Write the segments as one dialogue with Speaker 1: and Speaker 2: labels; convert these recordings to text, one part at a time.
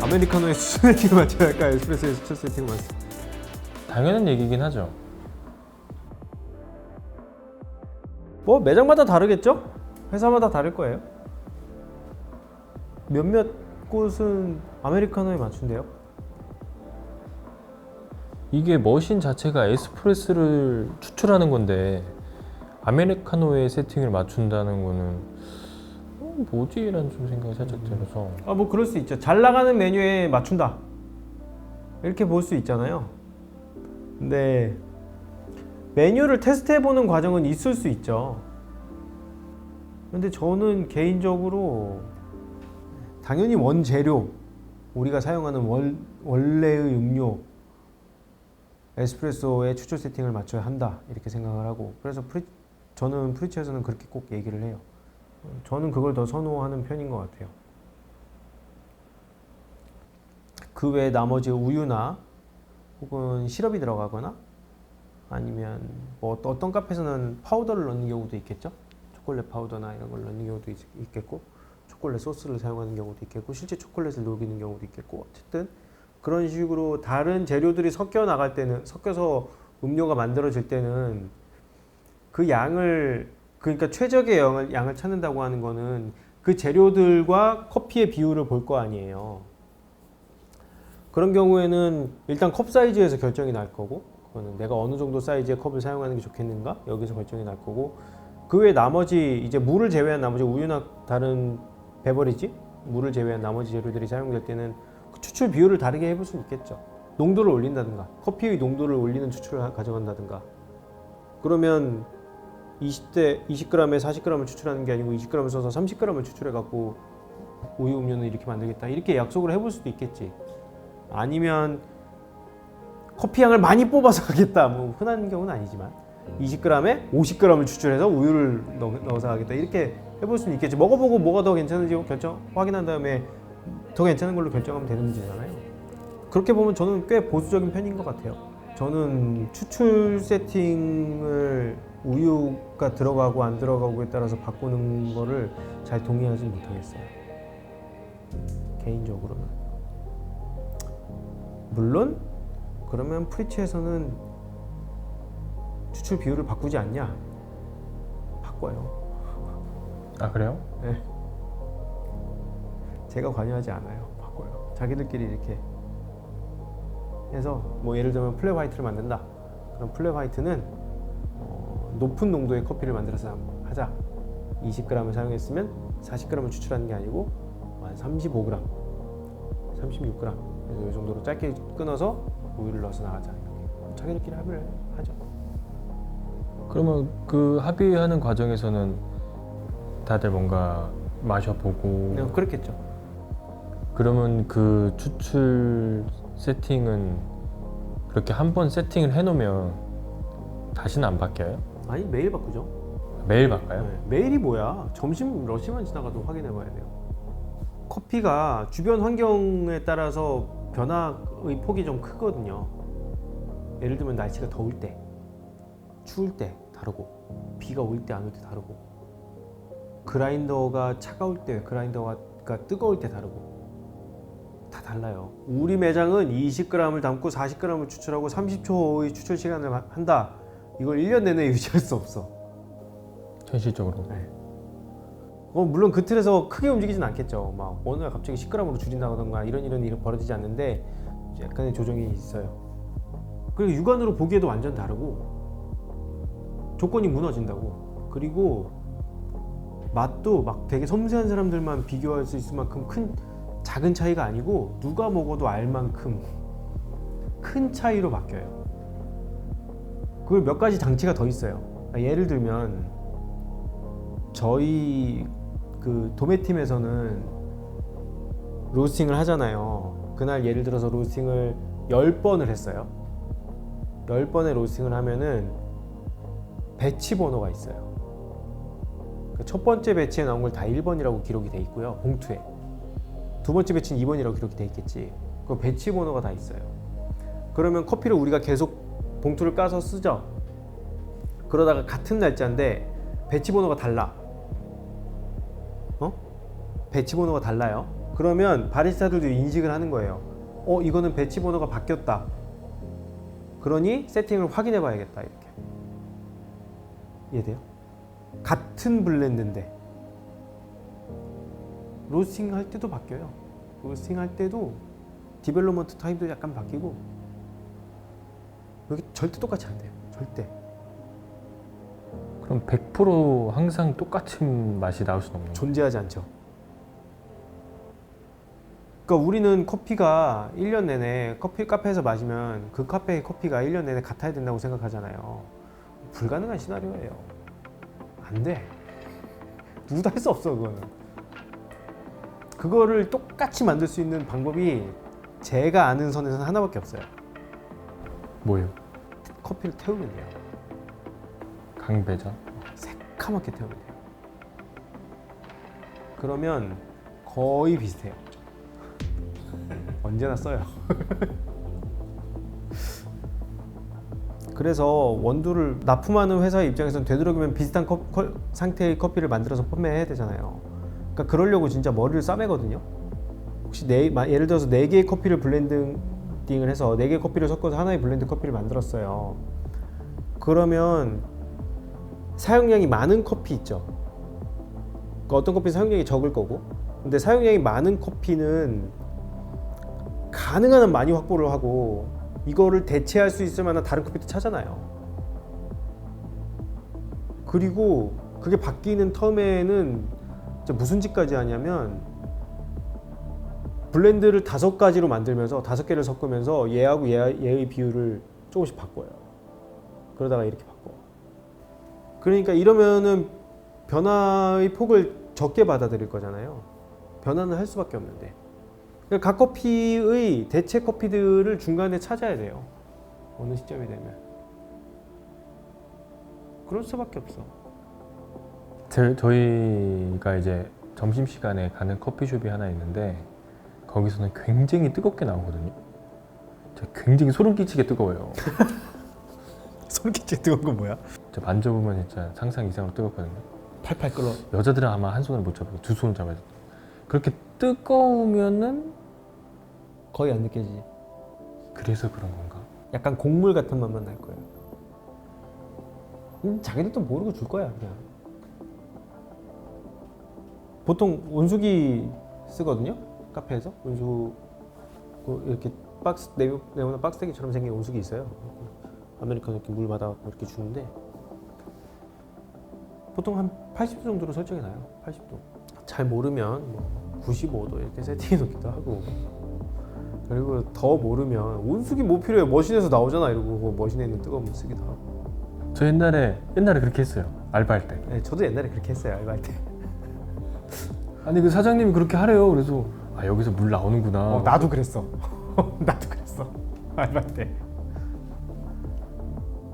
Speaker 1: 아메리카노에 추출 세팅을 맞춰야 할까? 에스프레소에 추출 세팅을 맞춰.
Speaker 2: 당연한 얘기긴 하죠.
Speaker 1: 뭐 매장마다 다르겠죠? 회사마다 다를 거예요. 몇몇 곳은 아메리카노에 맞춘대요.
Speaker 2: 이게 머신 자체가 에스프레소를 추출하는 건데 아메리카노에 세팅을 맞춘다는 거는 뭐지? 라는 좀 생각이 살짝 들어서.
Speaker 1: 아, 뭐 그럴 수 있죠. 잘 나가는 메뉴에 맞춘다 이렇게 볼 수 있잖아요. 근데 메뉴를 테스트해보는 과정은 있을 수 있죠. 근데 저는 개인적으로 당연히 원재료, 우리가 사용하는 원래의 음료 에스프레소에 추출 세팅을 맞춰야 한다 이렇게 생각을 하고, 그래서 저는 프리치에서는 그렇게 꼭 얘기를 해요. 저는 그걸 더 선호하는 편인 것 같아요. 그 외에 나머지 우유나 혹은 시럽이 들어가거나 아니면 뭐 어떤 카페에서는 파우더를 넣는 경우도 있겠죠. 초콜릿 파우더나 이런 걸 넣는 경우도 있겠고, 초콜릿 소스를 사용하는 경우도 있겠고, 실제 초콜릿을 녹이는 경우도 있겠고, 어쨌든 그런 식으로 다른 재료들이 섞여서 음료가 만들어질 때는 그 양을, 그러니까 최적의 양을 찾는다고 하는 거는 그 재료들과 커피의 비율을 볼 거 아니에요. 그런 경우에는 일단 컵 사이즈에서 결정이 날 거고, 그거는 내가 어느 정도 사이즈의 컵을 사용하는 게 좋겠는가 여기서 결정이 날 거고, 그 외 나머지 이제 물을 제외한 나머지 우유나 다른 베버리지, 물을 제외한 나머지 재료들이 사용될 때는 그 추출 비율을 다르게 해볼 수 있겠죠. 농도를 올린다든가, 커피의 농도를 올리는 추출을 가져간다든가. 그러면 20g에 40g을 추출하는 게 아니고 20g을 써서 30g을 추출해 갖고 우유 음료는 이렇게 만들겠다 이렇게 약속을 해볼 수도 있겠지. 아니면 커피 양을 많이 뽑아서 하겠다, 뭐 흔한 경우는 아니지만 20g에 50g을 추출해서 우유를 넣어서 하겠다 이렇게 해볼 수는 있겠지. 먹어보고 뭐가 더 괜찮은지 확인한 다음에 더 괜찮은 걸로 결정하면 되는 문제잖아요. 그렇게 보면 저는 꽤 보수적인 편인 것 같아요. 저는 추출 세팅을 우유가 들어가고 안 들어가고에 따라서 바꾸는 거를 잘 동의하지 못하겠어요, 개인적으로는. 물론 그러면 프리치에서는 추출 비율을 바꾸지 않냐? 바꿔요.
Speaker 2: 아 그래요?
Speaker 1: 네. 제가 관여하지 않아요. 바꿔요. 자기들끼리 이렇게 해서, 뭐 예를 들면 플랫 화이트를 만든다. 그럼 플랫 화이트는 높은 농도의 커피를 만들어서 하자. 20g을 사용했으면 40g을 추출하는 게 아니고 한 35g, 36g, 그래서 이 정도로 짧게 끊어서 우유를 넣어서 나가자. 이렇게 자기들끼리 합의를 하죠.
Speaker 2: 그러면 그 합의하는 과정에서는 다들 뭔가 마셔보고
Speaker 1: 그냥 그렇겠죠.
Speaker 2: 그러면 그 추출 세팅은 그렇게 한 번 세팅을 해놓으면 다시는 안 바뀌어요?
Speaker 1: 아니, 매일 바꾸죠.
Speaker 2: 매일 바꿔요?
Speaker 1: 네, 매일이 뭐야? 점심 러시만 지나가도 확인해 봐야 돼요. 커피가 주변 환경에 따라서 변화의 폭이 좀 크거든요. 예를 들면 날씨가 더울 때, 추울 때 다르고, 비가 올 때 안 올 때 다르고, 그라인더가 차가울 때, 그라인더가 뜨거울 때 다르고, 다 달라요. 우리 매장은 20g을 담고 40g을 추출하고 30초의 추출 시간을 한다. 이걸 1년 내내 유지할 수 없어.
Speaker 2: 현실적으로.
Speaker 1: 네. 물론 그 틀에서 크게 움직이진 않겠죠. 막 어느 날 갑자기 10g으로 줄인다던가 이런 일은 벌어지지 않는데 약간의 조정이 있어요. 그리고 육안으로 보기에도 완전 다르고 조건이 무너진다고. 그리고 맛도 막 되게 섬세한 사람들만 비교할 수 있을 만큼 작은 차이가 아니고 누가 먹어도 알 만큼 큰 차이로 바뀌어요. 그걸 몇 가지 장치가 더 있어요. 예를 들면 저희 그 도매팀에서는 로스팅을 하잖아요. 그날 예를 들어서 로스팅을 10번을 했어요. 10번의 로스팅을 하면은 배치 번호가 있어요. 첫 번째 배치에 나온 걸 다 1번이라고 기록이 돼 있고요, 봉투에. 두 번째 배치는 2번이라고 기록이 돼 있겠지. 그 배치 번호가 다 있어요. 그러면 커피를 우리가 계속 봉투를 까서 쓰죠. 그러다가 같은 날짜인데 배치 번호가 달라. 배치 번호가 달라요. 그러면 바리스타들도 인식을 하는 거예요. 이거는 배치 번호가 바뀌었다. 그러니 세팅을 확인해 봐야겠다. 이렇게. 이해돼요? 같은 블렌드인데 로스팅 할 때도 바뀌어요. 로스팅 할 때도 디벨롭먼트 타임도 약간 바뀌고 여기 절대 똑같이 안 돼요. 절대.
Speaker 2: 그럼 100% 항상 똑같은 맛이 나올 수는 없는 거예요?
Speaker 1: 존재하지 않죠. 그러니까 우리는 커피가 1년 내내 커피 카페에서 마시면 그 카페의 커피가 1년 내내 같아야 된다고 생각하잖아요. 불가능한 시나리오예요. 안 돼. 누구도 할 수 없어 그거는. 그거를 똑같이 만들 수 있는 방법이 제가 아는 선에서는 하나밖에 없어요.
Speaker 2: 뭐예요?
Speaker 1: 커피를 태우면 돼요.
Speaker 2: 강배전?
Speaker 1: 새카맣게 태우면 돼요. 그러면 거의 비슷해요. 언제나 써요. 그래서 원두를 납품하는 회사의 입장에서는 되도록이면 비슷한 상태의 커피를 만들어서 판매해야 되잖아요. 그러니까 그러려고 진짜 머리를 싸매거든요. 혹시 예를 들어서 4개의 커피를 블렌딩을 해서 4개의 커피를 섞어서 하나의 블렌드 커피를 만들었어요. 그러면 사용량이 많은 커피 있죠. 그러니까 어떤 커피는 사용량이 적을 거고, 근데 사용량이 많은 커피는 가능한 한 많이 확보를 하고 이거를 대체할 수 있을 만한 다른 커피도 찾아놔요. 그리고 그게 바뀌는 텀에는 무슨 짓까지 하냐면 블렌드를 5가지로 만들면서 5개를 섞으면서 얘하고 얘의 비율을 조금씩 바꿔요. 그러다가 이렇게 바꿔. 그러니까 이러면은 변화의 폭을 적게 받아들일 거잖아요. 변화는 할 수밖에 없는데. 그러니까 각 커피의 대체 커피들을 중간에 찾아야 돼요. 어느 시점이 되면. 그럴 수밖에 없어.
Speaker 2: 저희가 이제 점심시간에 가는 커피숍이 하나 있는데 거기서는 굉장히 뜨겁게 나오거든요. 굉장히 소름 끼치게 뜨거워요.
Speaker 1: 소름 끼치게 뜨거운 건 뭐야?
Speaker 2: 만져보면 진짜 상상 이상으로 뜨겁거든요.
Speaker 1: 팔팔 끓어.
Speaker 2: 여자들은 아마 한 손을 못 잡고 2손을 잡아야 돼. 그렇게 뜨거우면은
Speaker 1: 거의 안 느껴지지.
Speaker 2: 그래서 그런 건가?
Speaker 1: 약간 곡물 같은 맛만 날 거예요. 자기들도 모르고 줄 거야 그냥. 보통 온수기 쓰거든요. 카페에서 온수 이렇게 박스 네모난 박스대기처럼 생긴 온수기 있어요. 아메리카노 이렇게 물 받아 이렇게 주는데 보통 한 80도 정도로 설정해 놔요. 80도. 잘 모르면 뭐 95도 이렇게 세팅해 놓기도 하고. 그리고 더 모르면 온수기 뭐 필요해? 머신에서 나오잖아 이러고 머신에 있는 뜨거운 물 쓰기도 하고.
Speaker 2: 저 옛날에 그렇게 했어요. 알바할 때.
Speaker 1: 네, 저도 옛날에 그렇게 했어요. 알바할 때.
Speaker 2: 아니 그 사장님이 그렇게 하래요. 그래서 여기서 물 나오는구나.
Speaker 1: 나도 그랬어. 나도 그랬어. 알바할 때.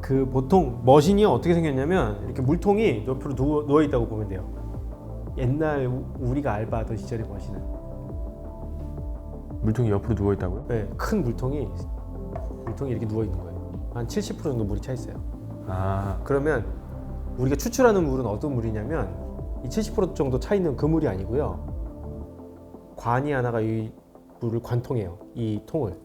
Speaker 1: 그 보통 머신이 어떻게 생겼냐면 이렇게 물통이 옆으로 누워 있다고 보면 돼요. 옛날 우리가 알바하던 시절의 머신은.
Speaker 2: 물통이 옆으로 누워 있다고요?
Speaker 1: 네, 큰 물통이 이렇게 누워 있는 거예요. 한 70% 정도 물이 차 있어요. 그러면 우리가 추출하는 물은 어떤 물이냐면 이 70% 정도 차 있는 그 물이 아니고요. 관이 하나가 이 물을 관통해요. 이 통을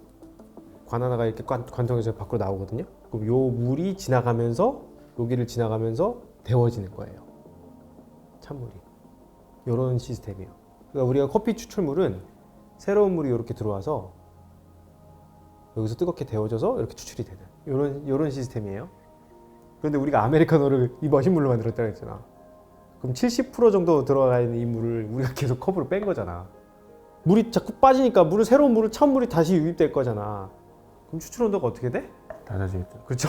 Speaker 1: 관 하나가 이렇게 관통해서 밖으로 나오거든요. 그럼 요 물이 지나가면서 여기를 지나가면서 데워지는 거예요. 찬물이. 이런 시스템이에요. 그러니까 우리가 커피 추출물은 새로운 물이 이렇게 들어와서 여기서 뜨겁게 데워져서 이렇게 추출이 되는 이런 시스템이에요. 그런데 우리가 아메리카노를 이 머신물로 만들었다고 했잖아. 그럼 70% 정도 들어가 있는 이 물을 우리가 계속 컵으로 뺀 거잖아. 물이 자꾸 빠지니까 새로운 물을 찬 물이 다시 유입될 거잖아. 그럼 추출 온도가 어떻게 돼?
Speaker 2: 낮아지겠죠.
Speaker 1: 그렇죠.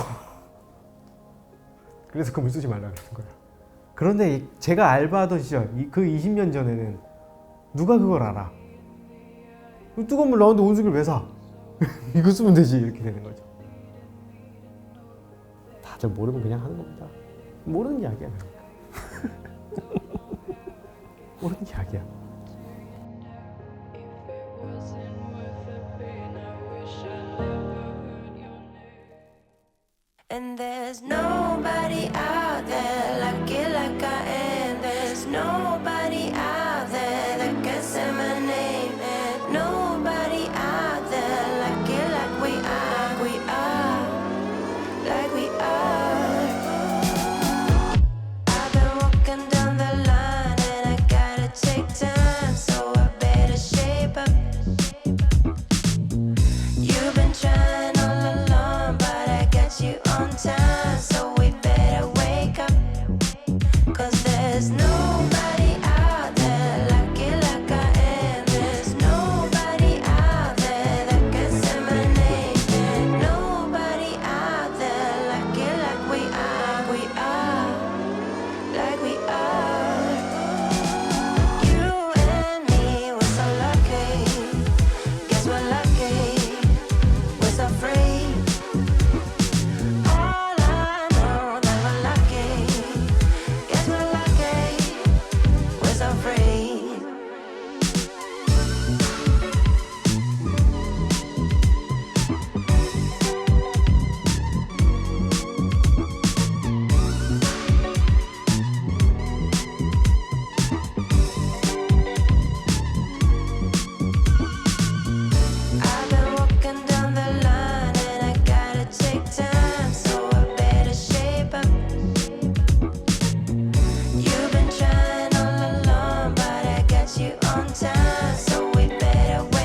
Speaker 1: 그래서 그 물 쓰지 말라 그러는 거야. 그런데 제가 알바하던 시절 그 20년 전에는 누가 그걸 알아? 뜨거운 물 나오는데 온수기를 왜 사? 이거 쓰면 되지 이렇게 되는 거죠. 다들 모르면 그냥 하는 겁니다. 모르는 이야기야. 모르는 이야기야.
Speaker 3: And there's nobody out there lucky like I am. There's nobody out there that can say my name. time, so we better